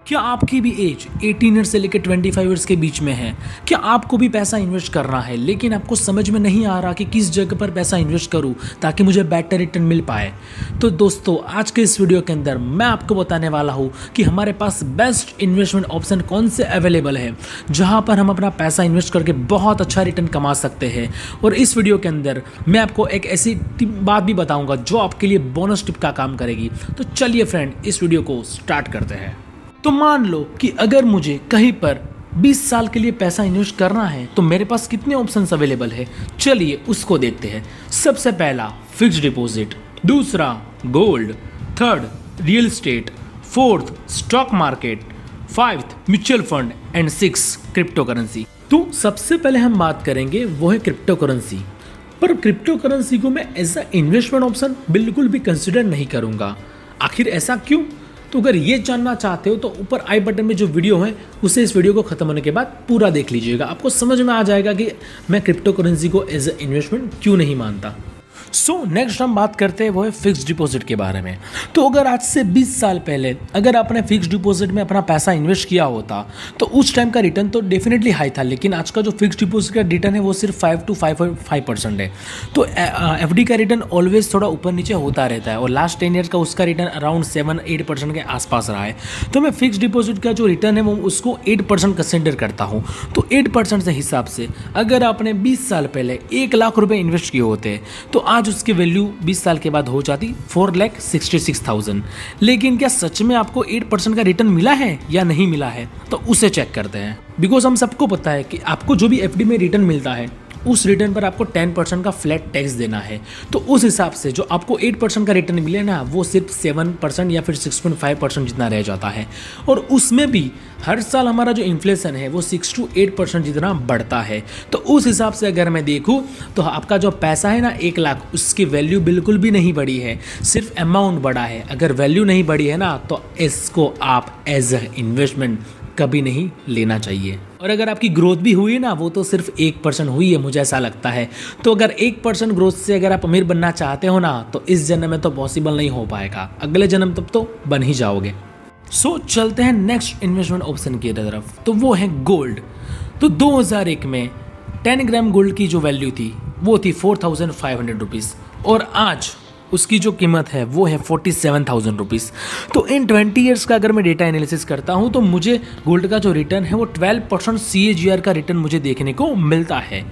क्या आपकी भी एज 18 ईयर से लेकर 25 ईयर्स के बीच में है? क्या आपको भी पैसा इन्वेस्ट करना है लेकिन आपको समझ में नहीं आ रहा कि किस जगह पर पैसा इन्वेस्ट करूं ताकि मुझे बेटर रिटर्न मिल पाए? तो दोस्तों, आज के इस वीडियो के अंदर मैं आपको बताने वाला हूं कि हमारे पास बेस्ट इन्वेस्टमेंट ऑप्शन कौन से अवेलेबल है जहां पर हम अपना पैसा इन्वेस्ट करके बहुत अच्छा रिटर्न कमा सकते हैं। और इस वीडियो के अंदर मैं आपको एक ऐसी बात भी बताऊँगा जो आपके लिए बोनस टिप का काम करेगी। तो चलिए फ्रेंड, इस वीडियो को स्टार्ट करते हैं। तो मान लो कि अगर मुझे कहीं पर 20 साल के लिए पैसा इन्वेस्ट करना है तो मेरे पास कितने ऑप्शंस अवेलेबल है, चलिए उसको देखते हैं। सबसे पहला फिक्स्ड डिपॉजिट, दूसरा gold, third real estate, fourth stock market, fifth mutual fund and six crypto currency. तो सबसे पहले हम बात करेंगे वो है क्रिप्टो करेंसी। पर क्रिप्टो करेंसी को मैं एज अ इन्वेस्टमेंट ऑप्शन बिल्कुल भी कंसिडर नहीं करूंगा। आखिर ऐसा क्यों? तो अगर ये जानना चाहते हो तो ऊपर आई बटन में जो वीडियो है उसे इस वीडियो को खत्म होने के बाद पूरा देख लीजिएगा। आपको समझ में आ जाएगा कि मैं क्रिप्टो करेंसी को एज ए इन्वेस्टमेंट क्यों नहीं मानता। सो नेक्स्ट हम बात करते हैं वो है फिक्स्ड डिपॉजिट के बारे में। तो अगर आज से 20 साल पहले अगर आपने फिक्स्ड डिपॉजिट में अपना पैसा इन्वेस्ट किया होता तो उस टाइम का रिटर्न तो डेफिनेटली हाई था, लेकिन आज का जो फिक्स्ड डिपॉजिट का रिटर्न है वो सिर्फ 5 to 5.5% है। तो एफडी का रिटर्न ऑलवेज थोड़ा ऊपर नीचे होता रहता है और लास्ट 10 ईयर का उसका रिटर्न अराउंड 7-8% के आसपास रहा है। तो मैं फिक्स्ड डिपॉजिट का जो रिटर्न है वो उसको 8% कंसिडर करता हूँ। तो 8% से हिसाब से अगर आपने 20 साल पहले 1 लाख रुपए इन्वेस्ट किए होते तो आज उसकी वैल्यू 20 साल के बाद हो जाती 4,66,000। लेकिन क्या सच में आपको 8% का रिटर्न मिला है या नहीं मिला है, तो उसे चेक करते हैं। बिकॉज हम सबको पता है कि आपको जो भी एफडी में रिटर्न मिलता है उस रिटर्न पर आपको 10% का फ्लैट टैक्स देना है। तो उस हिसाब से जो आपको 8% का रिटर्न मिले ना, वो सिर्फ 7% या फिर 6.5% जितना रह जाता है। और उसमें भी हर साल हमारा जो इन्फ्लेशन है वो 6 to 8% जितना बढ़ता है। तो उस हिसाब से अगर मैं देखूँ तो आपका जो पैसा है ना 1 लाख, उसकी वैल्यू बिल्कुल भी नहीं बढ़ी है, सिर्फ अमाउंट बढ़ा है। अगर वैल्यू नहीं बढ़ी है ना तो इसको आप एज ए इन्वेस्टमेंट कभी नहीं लेना चाहिए। और अगर आपकी ग्रोथ भी हुई ना, वो तो सिर्फ 1% हुई है, मुझे ऐसा लगता है। तो अगर 1% ग्रोथ से अगर आप अमीर बनना चाहते हो ना तो इस जन्म में तो पॉसिबल नहीं हो पाएगा, अगले जन्म तब तो बन ही जाओगे। सो चलते हैं नेक्स्ट इन्वेस्टमेंट ऑप्शन की तरफ, तो वो है गोल्ड। तो 2001 में 10 ग्राम गोल्ड की जो वैल्यू थी वो थी 4,500 रुपीज़ और आज उसकी जो कीमत है वो है 47,000 रुपीज़। तो इन 20 ईयर्स का अगर मैं डेटा एनालिसिस करता हूँ तो मुझे गोल्ड का जो रिटर्न है वो 12% CAGR का रिटर्न मुझे देखने को मिलता है।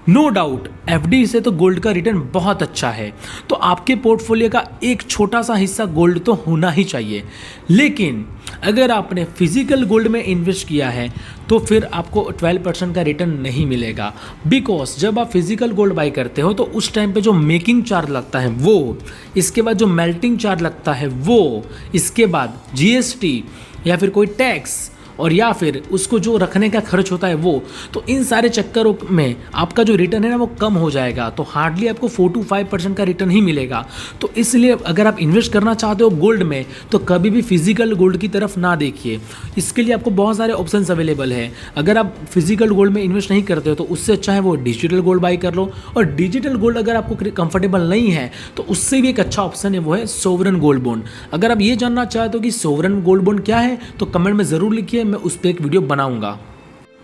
नो डाउट एफडी से तो गोल्ड का रिटर्न बहुत अच्छा है, तो आपके पोर्टफोलियो का एक छोटा सा हिस्सा गोल्ड तो होना ही चाहिए। लेकिन अगर आपने फिजिकल गोल्ड में इन्वेस्ट किया है तो फिर आपको 12% का रिटर्न नहीं मिलेगा। बिकॉज जब आप फिजिकल गोल्ड बाई करते हो तो उस टाइम पे जो मेकिंग चार्ज लगता है वो, इसके बाद जो मेल्टिंग चार्ज लगता है वो, इसके बाद GST या फिर कोई टैक्स और या फिर उसको जो रखने का खर्च होता है वो, तो इन सारे चक्करों में आपका जो रिटर्न है ना वो कम हो जाएगा। तो हार्डली आपको 4 to 5% का रिटर्न ही मिलेगा। तो इसलिए अगर आप इन्वेस्ट करना चाहते हो गोल्ड में तो कभी भी फिजिकल गोल्ड की तरफ ना देखिए। इसके लिए आपको बहुत सारे ऑप्शंस अवेलेबल है। अगर आप फिजिकल गोल्ड में इन्वेस्ट नहीं करते हो तो उससे अच्छा है वो डिजिटल गोल्ड बाई कर लो। और डिजिटल गोल्ड अगर आपको कंफर्टेबल नहीं है तो उससे भी एक अच्छा ऑप्शन है वो है सोवरन गोल्ड बॉन्ड। अगर आप ये जानना चाहते हो कि सोवरन गोल्ड बॉन्ड क्या है तो कमेंट में ज़रूर लिखिए, मैं उस पर एक वीडियो बनाऊंगा।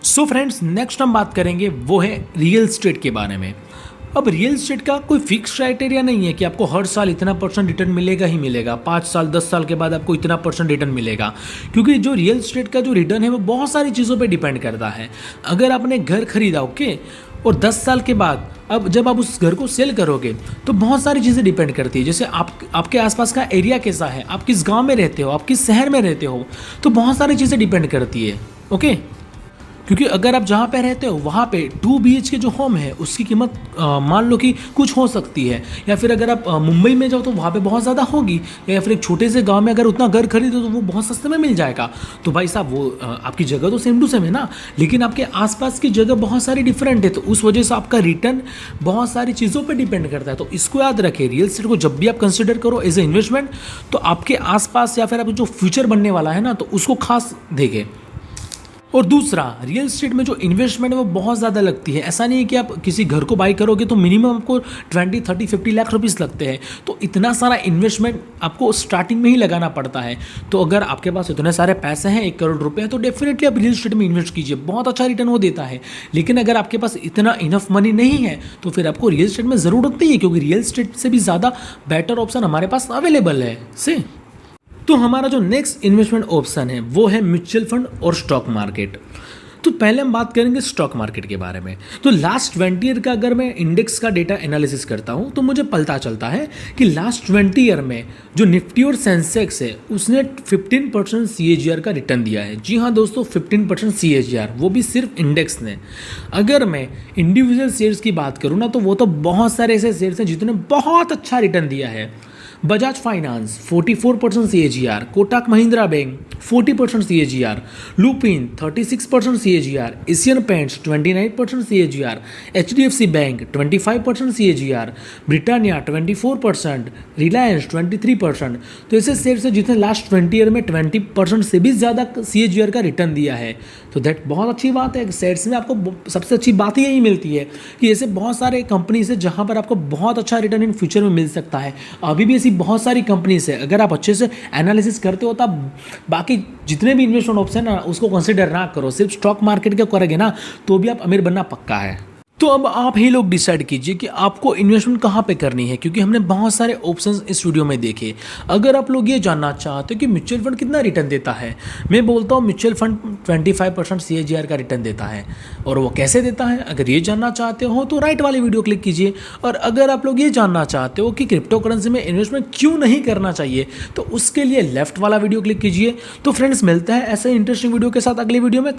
सो फ्रेंड्स, नेक्स्ट हम बात करेंगे वो है रियल एस्टेट के बारे में। अब रियल एस्टेट का कोई फिक्स क्राइटेरिया नहीं है कि आपको हर साल इतना % रिटर्न मिलेगा ही मिलेगा, 5 साल 10 साल के बाद आपको इतना % रिटर्न मिलेगा। क्योंकि जो रियल एस्टेट का जो रिटर्न है वो बहुत सारी चीज़ों पे डिपेंड करता है। अगर आपने घर खरीदा ओके, और 10 साल के बाद अब जब आप उस घर को सेल करोगे तो बहुत सारी चीज़ें डिपेंड करती है। जैसे आपके आसपास का एरिया कैसा है, आप किस गांव में रहते हो, आप किस शहर में रहते हो, तो बहुत सारी चीज़ें डिपेंड करती है। ओके, क्योंकि अगर आप जहाँ पे रहते हो वहाँ पे 2 BHK जो होम है उसकी कीमत मान लो कि कुछ हो सकती है, या फिर अगर आप मुंबई में जाओ तो वहाँ पे बहुत ज़्यादा होगी, या फिर एक छोटे से गांव में अगर उतना घर खरीदो तो वो बहुत सस्ते में मिल जाएगा। तो भाई साहब वो आपकी जगह तो सेम टू सेम है ना, लेकिन आपके आसपास की जगह बहुत सारी डिफरेंट है, तो उस वजह से आपका रिटर्न बहुत सारी चीज़ों पर डिपेंड करता है। तो इसको याद रखें, रियल एस्टेट को जब भी आप कंसिडर करो एज ए इन्वेस्टमेंट तो आपके आसपास या फिर आप जो फ्यूचर बनने वाला है ना तो उसको खास देखें। और दूसरा, रियल एस्टेट में जो इन्वेस्टमेंट है वो बहुत ज़्यादा लगती है। ऐसा नहीं है कि आप किसी घर को बाई करोगे तो मिनिमम आपको 20, 30, 50 लाख रुपीस लगते हैं। तो इतना सारा इन्वेस्टमेंट आपको स्टार्टिंग में ही लगाना पड़ता है। तो अगर आपके पास इतने सारे पैसे हैं, 1 करोड़ रुपए हैं, तो डेफिनेटली आप रियल एस्टेट में इन्वेस्ट कीजिए, बहुत अच्छा रिटर्न वो देता है। लेकिन अगर आपके पास इतना इनफ मनी नहीं है तो फिर आपको रियल एस्टेट में ज़रूरत नहीं है, क्योंकि रियल एस्टेट से भी ज़्यादा बेटर ऑप्शन हमारे पास अवेलेबल है से। तो हमारा जो नेक्स्ट इन्वेस्टमेंट ऑप्शन है वो है म्यूचुअल फंड और स्टॉक मार्केट। तो पहले हम बात करेंगे स्टॉक मार्केट के बारे में। तो लास्ट 20 ईयर का अगर मैं इंडेक्स का डेटा एनालिसिस करता हूँ तो मुझे पता चलता है कि लास्ट 20 ईयर में जो निफ्टी और सेंसेक्स है उसने 15% CAGR का रिटर्न दिया है। जी हाँ दोस्तों, 15% CAGR, वो भी सिर्फ इंडेक्स ने। अगर मैं इंडिविजुअल शेयर्स की बात करूँ ना, तो वो तो बहुत सारे ऐसे शेयर्स हैं जिन्होंने बहुत अच्छा रिटर्न दिया है। Bajaj finance 44% CAGR, Kotak Mahindra bank 40% CAGR, Lupin 36% CAGR, Asian paints 29% CAGR, HDFC bank 25% CAGR, Britannia 24%, Reliance 23%। तो ऐसे शेयर्स हैं जिसने लास्ट 20 ईयर में 20% से भी ज़्यादा CAGR का रिटर्न दिया है। तो दैट बहुत अच्छी बात है। शेयर्स में आपको सबसे अच्छी बात यही मिलती है कि ऐसे बहुत सारे कंपनीज है जहाँ पर आपको बहुत अच्छा रिटर्न इन फ्यूचर में मिल सकता है। अभी भी ऐसी बहुत सारी कंपनीज है, अगर आप अच्छे से एनालिसिस करते हो तब बाकी जितने भी इन्वेस्टमेंट ऑप्शन है ना उसको कंसिडर ना करो, सिर्फ स्टॉक मार्केट का करोगे ना तो भी आप अमीर बनना पक्का है। तो अब आप ही लोग डिसाइड कीजिए कि आपको इन्वेस्टमेंट कहाँ पे करनी है, क्योंकि हमने बहुत सारे ऑप्शंस इस वीडियो में देखे। अगर आप लोग ये जानना चाहते हो कि म्यूचुअल फंड कितना रिटर्न देता है, मैं बोलता हूँ म्यूचुअल फंड 25% CAGR का रिटर्न देता है। और वो कैसे देता है, अगर ये जानना चाहते हो तो राइट वाली वीडियो क्लिक कीजिए। और अगर आप लोग ये जानना चाहते हो कि क्रिप्टो करेंसी में इन्वेस्टमेंट क्यों नहीं करना चाहिए, तो उसके लिए लेफ्ट वाला वीडियो क्लिक कीजिए। तो फ्रेंड्स, मिलते हैं ऐसे इंटरेस्टिंग वीडियो के साथ अगली वीडियो में।